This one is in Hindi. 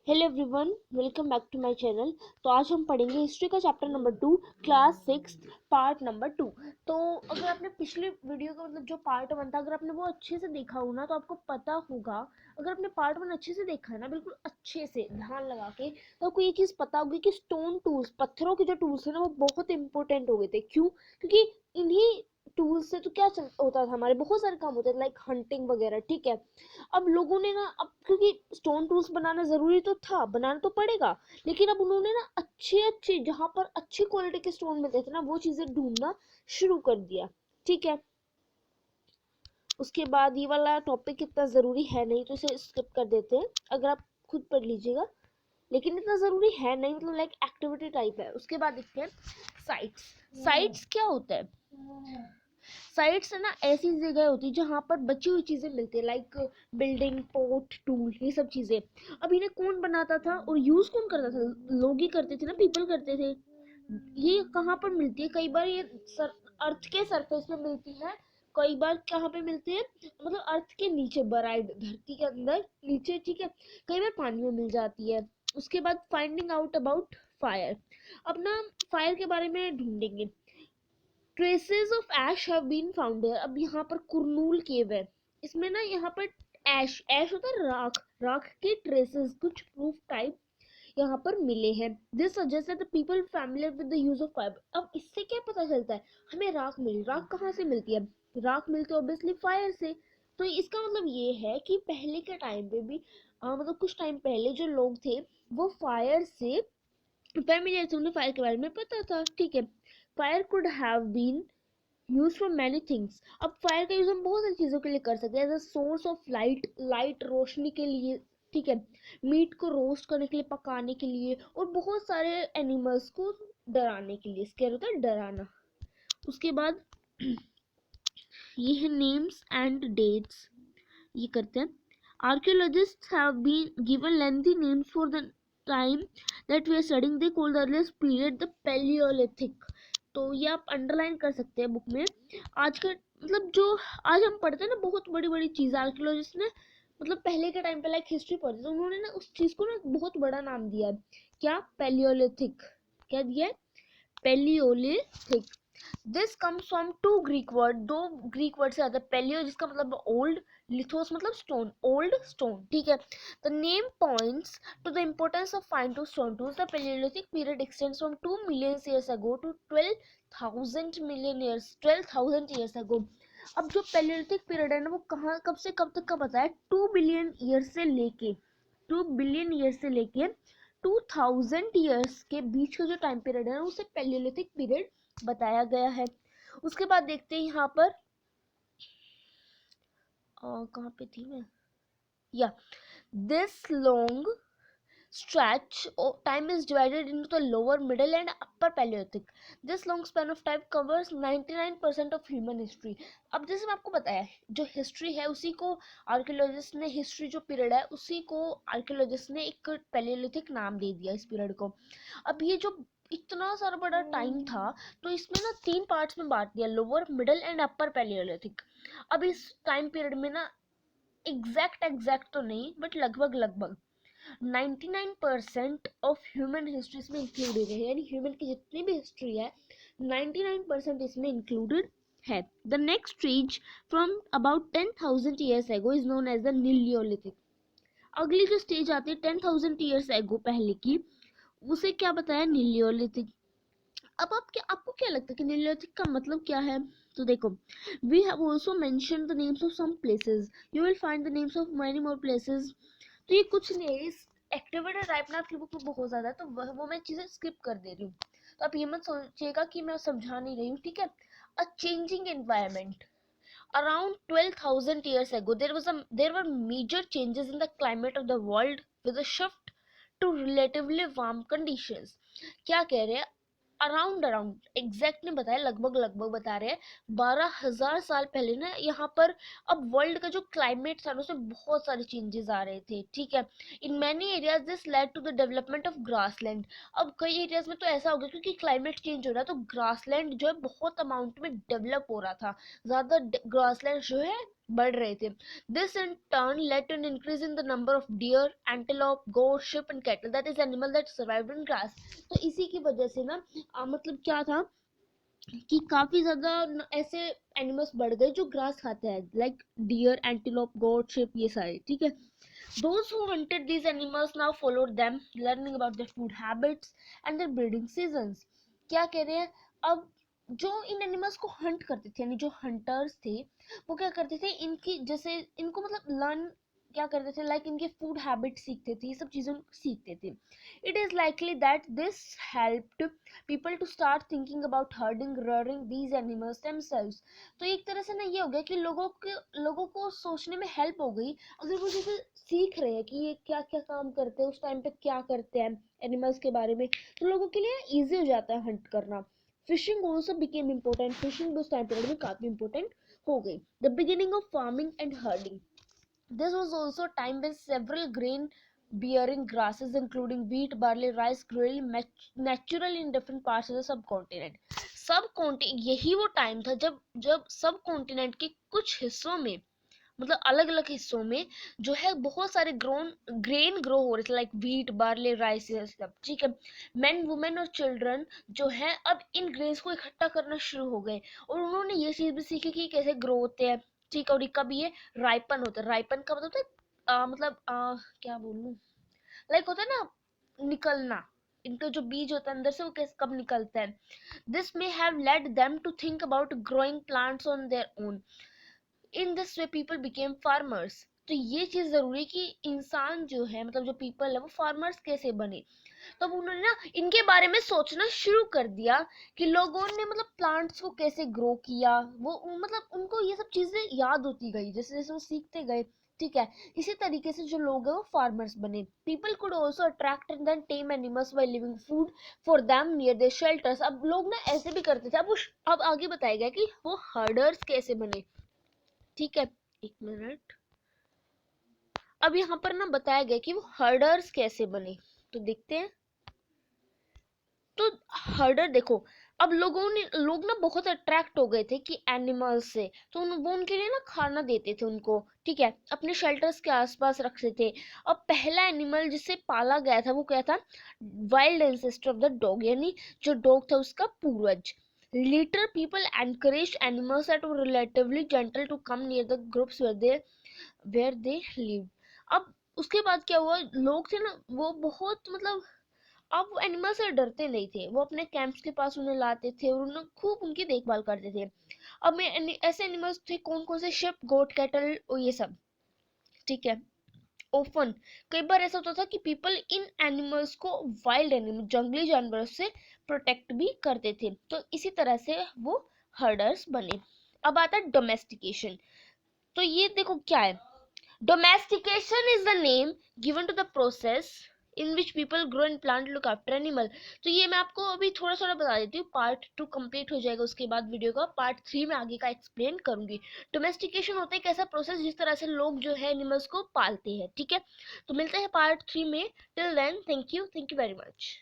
Hello everyone, welcome back to my channel. तो आज हम पढ़ेंगे हिस्ट्री का chapter number 2, class 6, part number 2। तो अगर आपने पिछले वीडियो का जो पार्ट 1 था, अगर आपने वो अच्छे से देखा हो ना, तो आपको पता होगा। अगर आपने पार्ट 1 अच्छे से देखा है ना, बिल्कुल अच्छे से ध्यान लगा के, तो आपको ये चीज़ पता होगी कि स्टोन टूल्स, पत्थरों के जो टूल्स है ना, वो बहुत इंपॉर्टेंट हो गए थे। क्यों? क्योंकि इन्हीं टूल्स से तो क्या होता था, हमारे बहुत सारे काम होते थे, लाइक हंटिंग वगैरह। ठीक है। अब लोगों ने ना, अब क्योंकि स्टोन टूल्स बनाना ज़रूरी तो था, बनाना तो पड़ेगा, लेकिन अब उन्होंने ना अच्छे अच्छे, जहाँ पर अच्छी क्वालिटी के स्टोन मिलते थे ना, वो चीज़ें ढूंढना शुरू कर दिया। ठीक है। उसके बाद ये वाला टॉपिक इतना ज़रूरी है नहीं, तो इसे स्किप कर देते हैं, अगर आप खुद पढ़ लीजिएगा। लेकिन इतना ज़रूरी है नहीं, मतलब लाइक एक्टिविटी टाइप है। उसके बाद देखते हैं साइट्स। साइट्स क्या होता है? साइट्स है ना, ऐसी जगह होती है जहाँ पर बची हुई चीजें मिलती है, लाइक बिल्डिंग, पोर्ट, टूल, ये सब चीजें। अब इन्हें कौन बनाता था और यूज कौन करता था? लोग ही करते थे ना, पीपल करते थे। ये कहाँ पर मिलती है? कई बार ये अर्थ के सरफेस पे मिलती है, कई बार कहाँ पे मिलती है, मतलब अर्थ के नीचे, बराइड, धरती के अंदर नीचे। ठीक है। कई बार पानी में मिल जाती है। उसके बाद फाइंडिंग आउट अबाउट फायर। अब ना, फायर के बारे में ढूंढेंगे। Traces of ash have been found here. अब यहाँ पर कुरनूल केव है, इसमें ना, यहाँ पर एश, एश होता है राख, राख के ट्रेसेस, कुछ प्रूफ टाइप यहाँ पर मिले हैं। This suggest that the people familiar with the use of fire. अब इससे क्या पता चलता है? हमें राख मिली, राख कहाँ से मिलती है? राख मिलती है ऑब्वियसली फायर से। तो इसका मतलब ये है कि पहले के टाइम पे भी, मतलब कुछ टाइम पहले जो लोग थे, वो फायर से फैमिलियर थे, उन्हें फायर के बारे में पता था। ठीक है। Fire could have been use for many things. अब फायर का यूज हम बहुत सारी चीजों के लिए कर सकते हैं, as a source of light, light रोशनी के लिए। ठीक है। मीट को रोस्ट करने के लिए, पकाने के लिए, और बहुत सारे एनिमल्स को डराने के लिए। स्केयर होता है डराना। उसके बाद ये है नेम्स एंड डेट्स, ये करते हैं। Archaeologists have been given lengthy names for the time that we are studying. They call the earliest period the Paleolithic. तो ये आप अंडरलाइन कर सकते हैं बुक में। आज का मतलब जो आज हम पढ़ते हैं ना, बहुत बड़ी बड़ी चीज़ आर्कियोलॉजिस्ट ने, मतलब पहले के टाइम पे लाइक हिस्ट्री पढ़ते, तो उन्होंने ना उस चीज़ को ना बहुत बड़ा नाम दिया है। क्या? पेलियोलिथिक। क्या दिया है? Palaeolithic. This comes from two Greek word, दो ग्रीक वर्ड से आता है। पेलियो जिसका मतलब ओल्ड, लिथोस मतलब स्टोन, ओल्ड स्टोन। ठीक है। The name points to the importance of find to stone tools. The paleolithic period extends from 2 million years ago to 12,000 million years, 12,000 years ago. अब जो पेलियोलिथिक पीरियड है ना, वो कहाँ, कब से कब तक का बताया? 2 बिलियन ईयर से लेके, 2 बिलियन ईयर से लेके 2000 ईयर्स के बीच का जो टाइम पीरियड है ना, उसे पेलियोलिथिक पीरियड बताया गया है। उसके बाद देखते हैं यहाँ पर, कहाँ पे थी मैं, या this long stretch of time is divided into the lower, middle and upper Paleolithic. This long span of time covers 99% of human history. अब जैसे मैं आपको बताया, जो हिस्ट्री है उसी को आर्कियोलॉजिस्ट ने, हिस्ट्री जो पीरियड है उसी को आर्कियोलॉजिस्ट ने एक पेलियोलिथिक नाम दे दिया इस पीरियड को। अब ये जो इतना सारा बड़ा टाइम था, तो इसमें ना 3 पार्ट्स में बांट दिया, lower, middle and upper paleolithic. अब इस टाइम पीरियड में ना, एग्जैक्ट तो नहीं, बट लगभग लगभग 99% ऑफ ह्यूमन हिस्ट्री इसमें इंक्लूडेड है, यानी ह्यूमन की जितनी भी हिस्ट्री है 99% इसमें इंक्लूडेड है। The next stage from about 10,000 years ago is known as the neolithic. अगली जो स्टेज आती है 10,000 ईयर्स एगो पहले की, उसे क्या बताया? नीलियोलिथिक। अब आपको क्या लगता है कि नीलियोलिथिक का मतलब क्या है? तो देखो, we have also mentioned the names of some places, you will find the names of many more places. तो ये कुछ नहीं है, इस एक्टिविटी टाइप ना आपकी बुक में बहुत ज़्यादा है, तो वो मैं चीज़ें स्किप कर दे रही हूँ। तो आप ये मत सोचिएगा कि मैं समझा नहीं रही हूँ। ठीक है। अ changing environment. Around 12,000 years ago, there were major changes in the climate of the world with a shift to relatively warm conditions. क्या कह रहे हैं? अराउंड एग्जैक्ट नहीं बताया, लगभग लगभग बता रहे हैं। 12,000 साल पहले ना, यहाँ पर अब वर्ल्ड का जो क्लाइमेट था उसमें बहुत सारे चेंजेस आ रहे थे। ठीक है। In many areas this led to the development of grassland. अब कई एरियाज में तो ऐसा हो गया, क्योंकि क्लाइमेट चेंज हो रहा है, तो ग्रासलैंड जो है बहुत अमाउंट में डेवलप हो रहा था। ज़्यादा ग्रासलैंड जो है बढ़ रहे थे। This in turn led to an increase in the number of deer, antelope, goat, sheep and cattle, that is animal that survived in grass. तो इसी की वजह से ना मतलब क्या था कि काफी ज्यादा ऐसे एनिमल्स बढ़ गए जो ग्रास खाते हैं, लाइक डियर, एंटीलोप, गोट, शिप, ये सारे, ठीक है। Those who hunted these animals now followed them, learning about their food habits and their breeding seasons. क्या कह रहे हैं, अब जो इन एनिमल्स को हंट करते थे, यानी जो हंटर्स थे, वो क्या करते थे, इनकी जैसे इनको मतलब लर्न क्या करते थे, लाइक इनके फूड हैबिट सीखते थे, ये सब चीजें सीखते थे। It is likely that this helped people to start thinking about herding, rearing these animals themselves. तो एक तरह से ना ये हो गया कि लोगों को सोचने में हेल्प हो गई, अगर वो जैसे सीख रहे हैं कि ये क्या क्या काम करते हैं, उस टाइम पे क्या करते हैं एनिमल्स के बारे में, तो लोगों के लिए इजी हो जाता है हंट करना। Fishing also became important, fishing उस टाइम पीरियड में काफी इम्पोर्टेंट हो गई। The beginning of farming and herding, this was also a time when several grain bearing grasses including wheat, barley, rice grew naturally in different parts of the subcontinent. यही वो टाइम था जब जब सब कॉन्टिनेंट के कुछ हिस्सों में, मतलब अलग अलग हिस्सों में जो है बहुत सारे ग्रेन ग्रो हो रहे थे, लाइक व्हीट, बार्ले, राइस, ये सब, ठीक है। मेन, वुमेन और चिल्ड्रन जो है अब इन ग्रेन्स को इकट्ठा करना शुरू हो गए, और उन्होंने ये चीज भी सीखी कि कैसे ग्रो होते हैं, ठीक है। और कब ये राइपन होता है, राइपन का मतलब होता है क्या बोलूं, लाइक होता है ना निकलना, इनका जो बीज होता है अंदर से वो कैसे कब निकलता है। This may have led them to think about growing plants on their own. In this way people became farmers. तो ये चीज जरूरी है कि इंसान जो है, मतलब जो पीपल है, वो फार्मर्स कैसे बने। तब तो उन्होंने ना इनके बारे में सोचना शुरू कर दिया कि लोगों ने मतलब प्लांट्स को कैसे ग्रो किया, वो मतलब उनको ये सब चीजें याद होती गई जैसे जैसे वो सीखते गए, ठीक है। इसी तरीके से जो लोग हैं वो फार्मर्स बने। People could also attract and then tame animals by leaving food for them near their shelters. अब लोग ना ऐसे भी करते थे। अब आगे बताया गया कि वो हर्डर्स कैसे बने, ठीक है। एक मिनट, अब यहाँ पर ना बताया गया कि वो हर्डर्स कैसे बने, तो देखते हैं। तो हर्डर देखो, अब लोग ना बहुत अट्रैक्ट हो गए थे कि एनिमल्स से, तो वो उनके लिए ना खाना देते थे उनको, ठीक है, अपने शेल्टर्स के आसपास रखते थे। अब पहला एनिमल जिसे पाला गया था वो क्या था, wild ancestor of the dog, यानी जो डॉग था उसका पूर्वज। Later people encourage animals that were relatively gentle to come near the groups where they live. अब उसके बाद क्या हुआ, लोग थे ना वो बहुत मतलब, अब वो एनिमल से डरते नहीं थे, वो अपने कैंप्स के पास उन्हें लाते थे और उन्हें खूब उनकी देखभाल करते थे। अब में ऐसे एनिमल्स थे कौन कौन से, शिप, गोट, कैटल और ये सब, ठीक है। ओफन कई बार ऐसा होता था कि पीपल इन एनिमल्स को, वाइल्ड एनिमल, जंगली जानवरों से प्रोटेक्ट भी करते थे। तो इसी तरह से वो हर्डर्स बने। अब आता है डोमेस्टिकेशन। तो ये देखो क्या है, domestication is the name given to the process in which people grow and plant look after animal। तो ये मैं आपको अभी थोड़ा थोड़ा बता देती हूँ, पार्ट 2 कंप्लीट हो जाएगा उसके बाद वीडियो का, पार्ट 3 में आगे का एक्सप्लेन करूंगी। डोमेस्टिकेशन होता है एक ऐसा प्रोसेस जिस तरह से लोग जो है एनिमल्स को पालते हैं, ठीक है। तो मिलते हैं पार्ट 3 में। Till then thank you very much.